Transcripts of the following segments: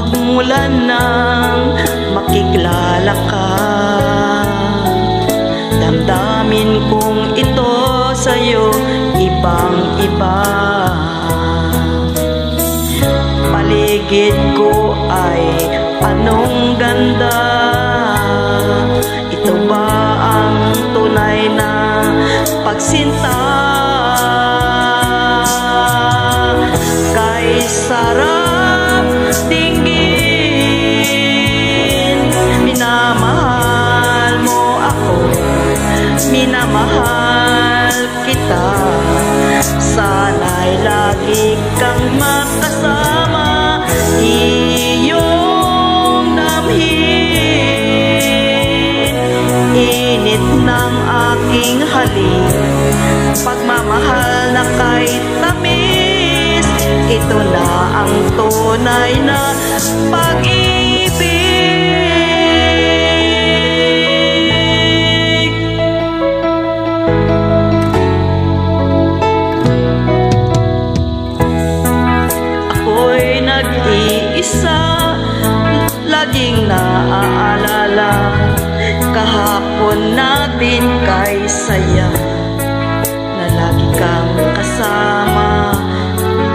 magmulan ng makikilala ka. Damdamin kong ito sa'yo ibang-iba. Paligid ko ay anong ganda. Ito ba ang tunay na pagsinta? Kay sarap tingin, minamahal mo ako, minamahal kita. Sana'y lagi kang makasama, iyong damhin. Init ng aking halik, pagmamahal na kay tamis. Ito na ang tunay na pag-ibig. Ako'y nag-iisa, laging naaalala kahapon natin kay saya, na lagi kang kasama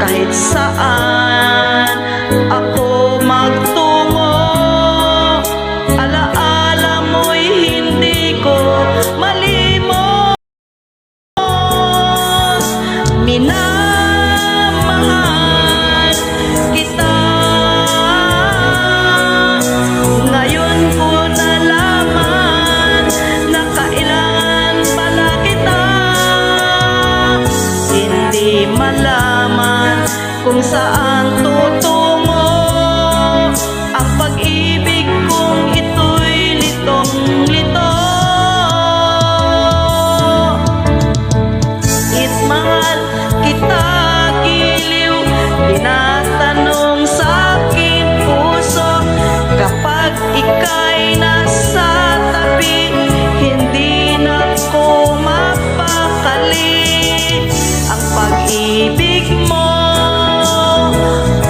kahit saan ako magtungo. Alaala mo'y hindi ko malimot. Minamahal kita. Ngayon ko nalaman na kailangan pala kita. Hindi malaman kung saan tutungo. Ang pag-ibig kong ito'y litong-lito. Mahal kita giliw, tinatanong sa aking puso. Kapag ika'y nasa tabi, hindi na ko mapakali. Ang pag-ibig mo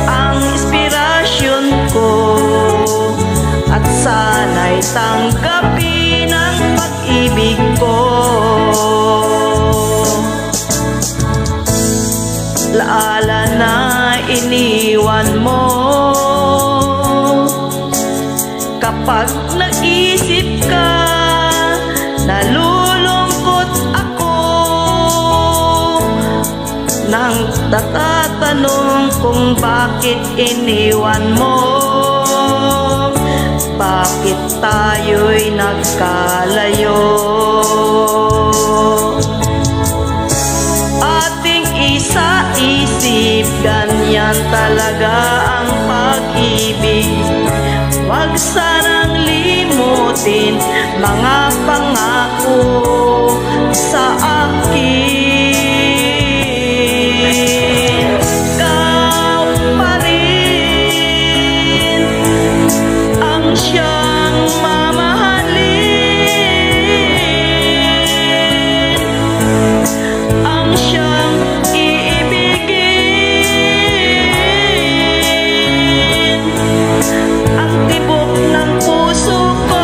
ang inspirasyon ko, at sana'y tanggapin ang pag-ibig ko. Laala na iniwan mo, kapag naisip ka, nalulungkot ako. Nang natatanong kung bakit iniwan mo, bakit tayo'y nagkalayo. Isa-isip, ganyan talaga ang pag-ibig. Huwag sanang limutin mga pangako sa akin. Ikaw pa rin ang siyang mamahalin, ang siyang ang tibok ng puso ko.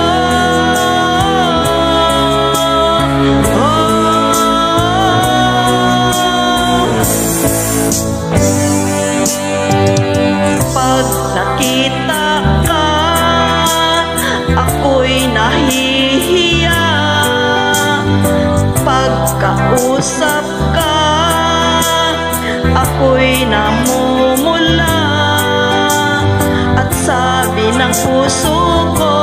Pag nakita ka, ako'y nahihiya. Pagkausap ka, ako'y namumula. At sabi ng puso ko,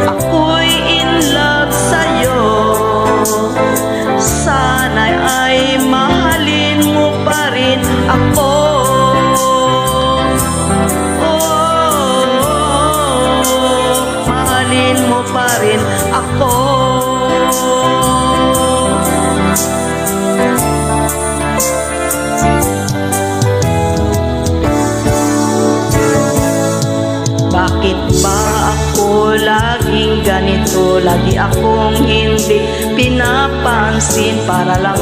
ako'y in love sa'yo. Sana'y ay mahalin mo pa rin ako. Mahalin mo pa rin ako. Bakit ba ako laging ganito? puso, lagi akong hindi pinapansin. Para lang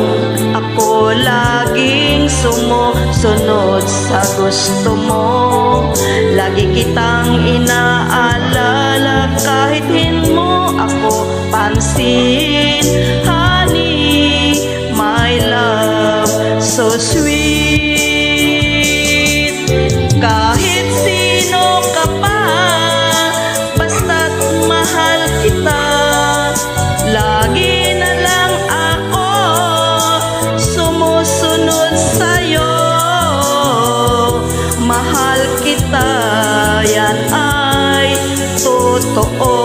ako laging sumusunod sa gusto mo. Lagi kitang inaalala kahit hindi mo ako pansin. Honey, my love, so sweet. Kahit sino ka pa, basta't mahal kita. Lagi na lang ako sumusunod sa'yo. Mahal kita, yan ay totoo.